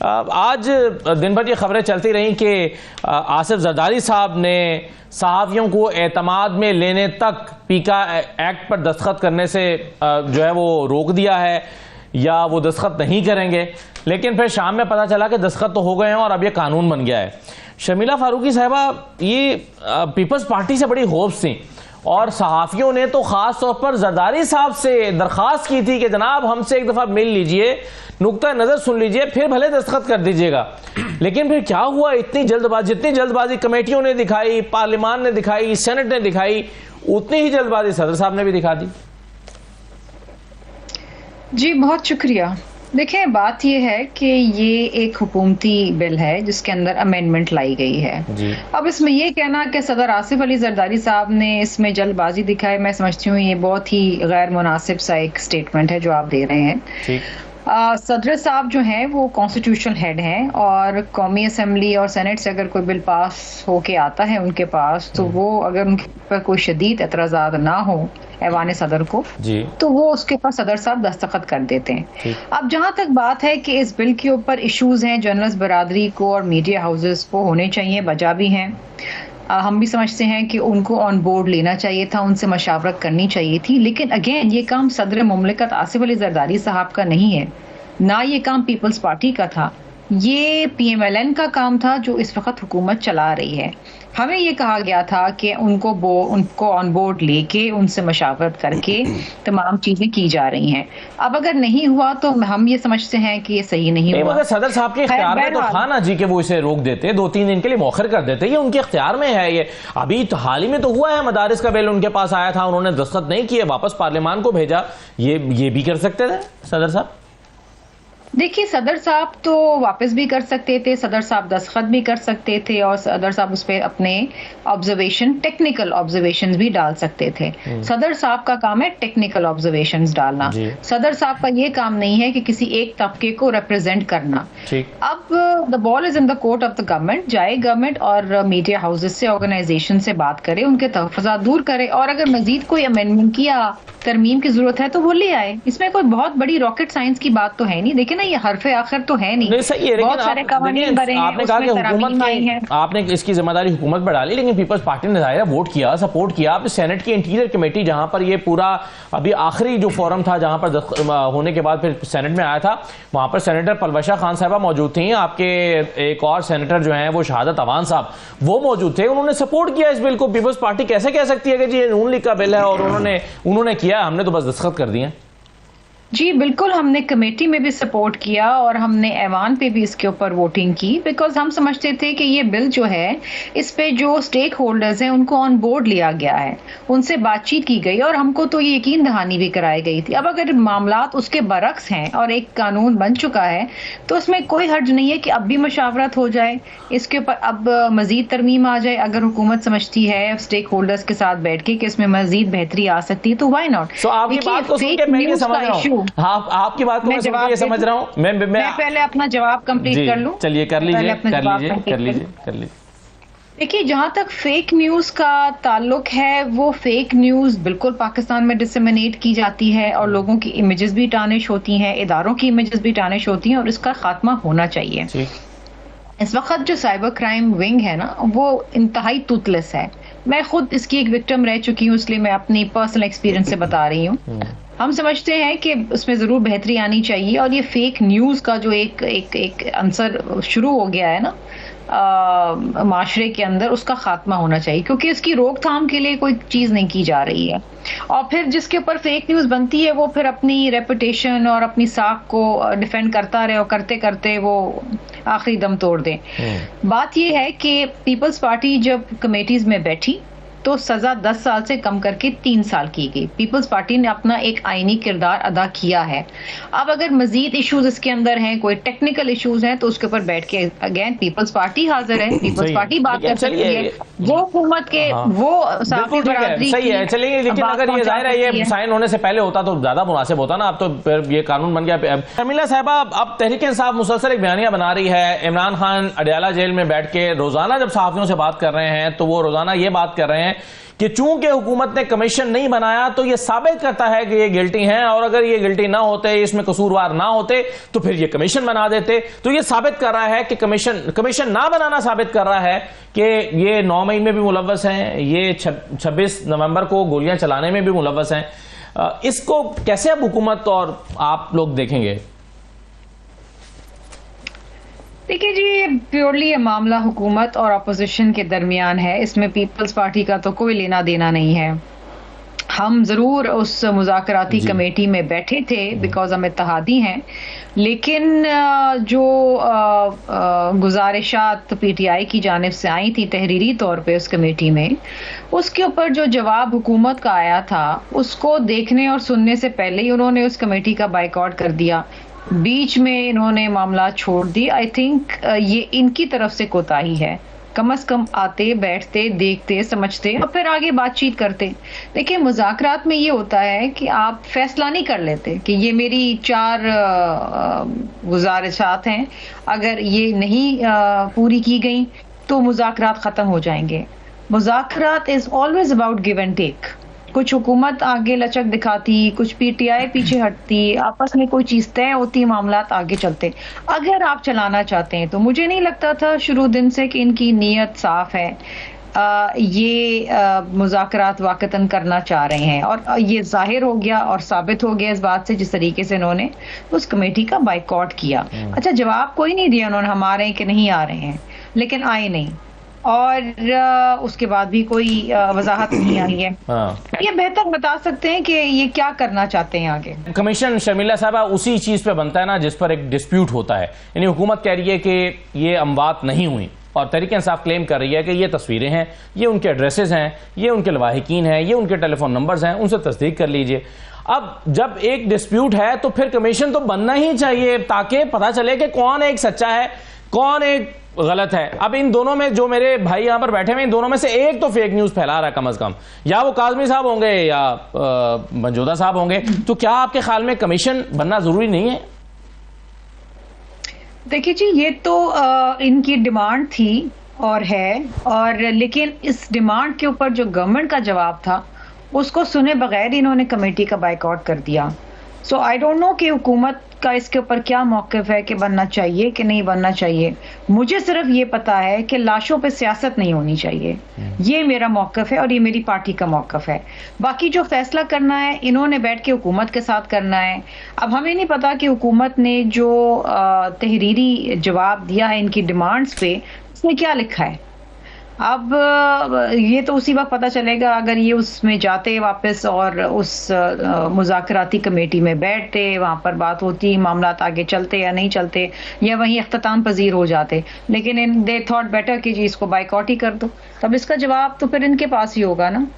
آج دن بھر یہ خبریں چلتی رہیں کہ آصف زرداری صاحب نے صحافیوں کو اعتماد میں لینے تک پیکا ایکٹ پر دستخط کرنے سے جو ہے وہ روک دیا ہے یا وہ دستخط نہیں کریں گے، لیکن پھر شام میں پتہ چلا کہ دستخط تو ہو گئے ہیں اور اب یہ قانون بن گیا ہے۔ شمیلہ فاروقی صاحبہ، یہ پیپلز پارٹی سے بڑی ہوپس تھیں اور صحافیوں نے تو خاص طور پر زرداری صاحب سے درخواست کی تھی کہ جناب ہم سے ایک دفعہ مل لیجئے، نقطہ نظر سن لیجئے، پھر بھلے دستخط کر دیجئے گا۔ لیکن پھر کیا ہوا، اتنی جلد بازی کمیٹیوں نے دکھائی، پارلیمان نے دکھائی، سینٹ نے دکھائی، اتنی ہی جلد بازی صدر صاحب نے بھی دکھا دی۔ جی بہت شکریہ۔ دیکھیں، بات یہ ہے کہ یہ ایک حکومتی بل ہے جس کے اندر امینڈمنٹ لائی گئی ہے۔ اب اس میں یہ کہنا کہ صدر آصف علی زرداری صاحب نے اس میں جلد بازی دکھائی، میں سمجھتی ہوں یہ بہت ہی غیر مناسب سا ایک سٹیٹمنٹ ہے جو آپ دے رہے ہیں۔ صدر صاحب جو ہیں وہ کانسٹیٹیوشنل ہیڈ ہیں اور قومی اسمبلی اور سینٹ سے اگر کوئی بل پاس ہو کے آتا ہے ان کے پاس، تو وہ اگر ان پر کوئی شدید اعتراضات نہ ہو ایوان صدر کو، تو وہ اس کے پاس صدر صاحب دستخط کر دیتے ہیں۔ اب جہاں تک بات ہے کہ اس بل کے اوپر ایشوز ہیں، جرنلسٹ برادری کو اور میڈیا ہاؤسز کو ہونے چاہیے، بجا بھی ہیں، ہم بھی سمجھتے ہیں کہ ان کو آن بورڈ لینا چاہیے تھا، ان سے مشاورت کرنی چاہیے تھی، لیکن اگین یہ کام صدر مملکت آصف علی زرداری صاحب کا نہیں ہے، نہ یہ کام پیپلز پارٹی کا تھا، یہ پی ایم ایل این کا کام تھا جو اس وقت حکومت چلا رہی ہے۔ ہمیں یہ کہا گیا تھا کہ ان کو آن بورڈ لے کے ان سے مشاورت کر کے تمام چیزیں کی جا رہی ہیں۔ اب اگر نہیں ہوا تو ہم یہ سمجھتے ہیں کہ یہ صحیح نہیں ہوا۔ مگر صدر صاحب کے اختیار میں تو تھا نا جی کہ وہ اسے روک دیتے، 2-3 دن کے لیے مؤخر کر دیتے، یہ ان کے اختیار میں ہے۔ یہ ابھی حال ہی میں تو ہوا ہے، مدارس کا بل ان کے پاس آیا تھا، انہوں نے دستخط نہیں کیے، واپس پارلیمان کو بھیجا، یہ بھی کر سکتے تھے صدر صاحب۔ دیکھیے، صدر صاحب تو واپس بھی کر سکتے تھے، صدر صاحب دستخط بھی کر سکتے تھے اور صدر صاحب اس پہ اپنے ٹیکنیکل آبزرویشنز بھی ڈال سکتے تھے۔ صدر صاحب کا کام ہے ٹیکنیکل آبزرویشنز ڈالنا، صدر صاحب کا یہ کام نہیں ہے کہ کسی ایک طبقے کو ریپرزینٹ کرنا۔ اب the ball is in the court of the government, جائے گورنمنٹ اور میڈیا ہاؤسز سے، آرگنائزیشن سے بات کرے، ان کے تحفظات دور کرے، اور اگر مزید کوئی امینڈمنٹ کی یا ترمیم کی ضرورت ہے تو وہ لے آئے۔ اس میں کوئی بہت بڑی راکٹ سائنس کی بات تو ہے نہیں، دیکھیں نا، یہ حرف آخر تو ہے نہیں، بہت سارے قوانین بنے ہیں، اس میں ترامیم آئی ہیں۔ آپ نے اس کی ذمہ داری حکومت پر ڈالی، لیکن پیپلز پارٹی نے ظاہرہ ووٹ کیا، سپورٹ کیا۔ آپ سینٹ کی انٹیریئر کمیٹی جہاں پر یہ پورا ابھی آخری جو فورم تھا جہاں پر ہونے کے بعد پھر سینٹ میں آیا تھا، وہاں پر سینیٹر پلوشہ خان صاحبہ موجود تھیں، آپ کے ایک اور سینیٹر جو ہیں وہ شہادت اوان صاحب وہ موجود تھے، انہوں نے سپورٹ کیا اس بل کو۔ پیپلز پارٹی کیسے کہہ سکتی ہے کہ جی یہ نون لیگ کا بل ہے اور انہوں نے کیا، ہم نے تو بس دستخط کر دیے؟ جی بالکل، ہم نے کمیٹی میں بھی سپورٹ کیا اور ہم نے ایوان پہ بھی اس کے اوپر ووٹنگ کی، بیکاز ہم سمجھتے تھے کہ یہ بل جو ہے اس پہ جو سٹیک ہولڈرز ہیں ان کو آن بورڈ لیا گیا ہے، ان سے بات چیت کی گئی اور ہم کو تو یہ یقین دہانی بھی کرائی گئی تھی۔ اب اگر معاملات اس کے برعکس ہیں اور ایک قانون بن چکا ہے تو اس میں کوئی حرج نہیں ہے کہ اب بھی مشاورت ہو جائے، اس کے اوپر اب مزید ترمیم آ جائے۔ اگر حکومت سمجھتی ہے اسٹیک ہولڈرز کے ساتھ بیٹھ کے کہ اس میں مزید بہتری آ سکتی ہے تو وائی ناٹ۔ آپ کی بات کو سن کے میں یہ سمجھ رہا ہوں، آپ کی بات کو میں سمجھ رہا ہوں، میں پہلے اپنا جواب کمپلیٹ کر لوں۔ چلیے کر لیجیے۔ دیکھیے، جہاں تک فیک نیوز کا تعلق ہے، وہ فیک نیوز بالکل پاکستان میں ڈسمینیٹ کی جاتی ہے اور لوگوں کی امیجز بھی ٹارنش ہوتی ہیں، اداروں کی امیجز بھی ٹارنش ہوتی ہیں، اور اس کا خاتمہ ہونا چاہیے۔ اس وقت جو سائبر کرائم ونگ ہے نا، وہ انتہائی توتلس ہے۔ میں خود اس کی ایک وکٹم رہ چکی ہوں، اس لیے میں اپنی پرسنل ایکسپیرینس سے بتا رہی ہوں۔ ہم سمجھتے ہیں کہ اس میں ضرور بہتری آنی چاہیے اور یہ فیک نیوز کا جو ایک عنصر شروع ہو گیا ہے نا معاشرے کے اندر، اس کا خاتمہ ہونا چاہیے، کیونکہ اس کی روک تھام کے لیے کوئی چیز نہیں کی جا رہی ہے، اور پھر جس کے اوپر فیک نیوز بنتی ہے وہ پھر اپنی ریپوٹیشن اور اپنی ساکھ کو ڈیفینڈ کرتا رہے اور کرتے کرتے وہ آخری دم توڑ دیں۔ بات یہ ہے کہ پیپلز پارٹی جب کمیٹیز میں بیٹھی تو سزا 10 سال سے کم کر کے 3 سال کی گئی۔ پیپلز پارٹی نے اپنا ایک آئینی کردار ادا کیا ہے۔ اب اگر مزید ایشوز اس کے اندر ہیں، کوئی ٹیکنیکل ایشوز ہیں، تو اس کے اوپر بیٹھ کے اگین پیپلز پارٹی حاضر ہے، پیپلز پارٹی بات کر سکتی ہے، وہ حکومت کے وہ صحافی برادری صحیح ہے۔ چلیے، لیکن اگر یہ ظاہر ہے یہ سائن ہونے سے پہلے ہوتا تو زیادہ مناسب ہوتا نا، اب تو پھر یہ قانون بن گیا۔ شمیلہ صاحبہ، اب تحریک انصاف مسلسل ایک بیانیہ بنا رہی ہے، عمران خان اڈیالہ جیل میں بیٹھ کے روزانہ جب صحافیوں سے بات کر رہے ہیں تو وہ روزانہ یہ بات کر رہے ہیں ہیں کہ چونکہ حکومت نے کمیشن نہیں بنایا تو یہ ثابت کرتا ہے کہ یہ گلٹی ہیں، اور اگر یہ گلٹی نہ ہوتے، اس میں قصوروار نہ ہوتے تو پھر یہ کمیشن بنا دیتے. تو یہ ثابت کر رہا ہے کہ کمیشن نہ بنانا ثابت کر رہا ہے کہ یہ 9 مئی میں بھی ملوث ہیں، یہ 26 نومبر کو گولیاں چلانے میں بھی ملوث ہیں. اس کو کیسے اب حکومت اور آپ لوگ دیکھیں گے؟ دیکھیے جی، پیورلی یہ معاملہ حکومت اور اپوزیشن کے درمیان ہے، اس میں پیپلز پارٹی کا تو کوئی لینا دینا نہیں ہے. ہم ضرور اس مذاکراتی کمیٹی میں بیٹھے تھے بیکاز ہم اتحادی ہیں، لیکن جو گزارشات پی ٹی آئی کی جانب سے آئی تھی تحریری طور پہ اس کمیٹی میں، اس کے اوپر جو جواب حکومت کا آیا تھا اس کو دیکھنے اور سننے سے پہلے ہی انہوں نے اس کمیٹی کا بائیکاٹ کر دیا، بیچ میں انہوں نے معاملات چھوڑ دی. آئی تھنک یہ ان کی طرف سے کوتاہی ہے. کم از کم آتے، بیٹھتے، دیکھتے، سمجھتے اور پھر آگے بات چیت کرتے. دیکھیں مذاکرات میں یہ ہوتا ہے کہ آپ فیصلہ نہیں کر لیتے کہ یہ میری 4 گزارشات ہیں، اگر یہ نہیں پوری کی گئیں تو مذاکرات ختم ہو جائیں گے. مذاکرات is always about give and take. کچھ حکومت آگے لچک دکھاتی، کچھ پی ٹی آئی پیچھے ہٹتی، آپس میں کوئی چیز طے ہوتی، معاملات آگے چلتے. اگر آپ چلانا چاہتے ہیں تو مجھے نہیں لگتا تھا شروع دن سے کہ ان کی نیت صاف ہے، یہ مذاکرات واقعتاً کرنا چاہ رہے ہیں، اور یہ ظاہر ہو گیا اور ثابت ہو گیا اس بات سے جس طریقے سے انہوں نے اس کمیٹی کا بائیکاٹ کیا. اچھا، جواب کوئی نہیں دیا انہوں نے، ہم آ رہے ہیں کہ نہیں آ رہے ہیں، لیکن آئے نہیں، اور اس کے بعد بھی کوئی وضاحت نہیں آئی ہے. یہ بہتر بتا سکتے ہیں کہ یہ کیا کرنا چاہتے ہیں آگے. کمیشن شرمیلا صاحبہ اسی چیز پہ بنتا ہے نا جس پر ایک ڈسپیوٹ ہوتا ہے. یعنی حکومت کہہ رہی ہے کہ یہ اموات نہیں ہوئی، اور تحریک انصاف کلیم کر رہی ہے کہ یہ تصویریں ہیں، یہ ان کے ایڈریسز ہیں، یہ ان کے لواحقین ہیں، یہ ان کے ٹیلی فون نمبرز ہیں، ان سے تصدیق کر لیجئے. اب جب ایک ڈسپیوٹ ہے تو پھر کمیشن تو بننا ہی چاہیے تاکہ پتہ چلے کہ کون ایک سچا ہے، کون ایک غلط ہے. اب ان دونوں میں جو میرے بھائی یہاں پر بیٹھے ہوئے، ان دونوں میں سے ایک تو فیک نیوز پھیلا رہا ہے کم از کم، یا وہ کاظمی صاحب ہوں گے یا منجودہ صاحب ہوں گے. تو کیا آپ کے خیال میں کمیشن بننا ضروری نہیں ہے؟ دیکھیے جی، یہ تو ان کی ڈیمانڈ تھی اور ہے، اور لیکن اس ڈیمانڈ کے اوپر جو گورنمنٹ کا جواب تھا اس کو سنے بغیر انہوں نے کمیٹی کا بائیکاٹ کر دیا. سو آئی ڈونٹ نو کہ حکومت کا اس کے اوپر کیا موقف ہے کہ بننا چاہیے کہ نہیں بننا چاہیے. مجھے صرف یہ پتا ہے کہ لاشوں پہ سیاست نہیں ہونی چاہیے، یہ میرا موقف ہے اور یہ میری پارٹی کا موقف ہے. باقی جو فیصلہ کرنا ہے انہوں نے بیٹھ کے حکومت کے ساتھ کرنا ہے. اب ہمیں نہیں پتا کہ حکومت نے جو تحریری جواب دیا ہے ان کی ڈیمانڈز پہ اس میں کیا لکھا ہے. اب یہ تو اسی وقت پتہ چلے گا اگر یہ اس میں جاتے واپس اور اس مذاکراتی کمیٹی میں بیٹھتے، وہاں پر بات ہوتی، معاملات آگے چلتے یا نہیں چلتے، یا وہیں اختتام پذیر ہو جاتے. لیکن دے تھاٹ بیٹر کہ جی اس کو بائیکاٹ ہی کر دو. تب اس کا جواب تو پھر ان کے پاس ہی ہوگا نا.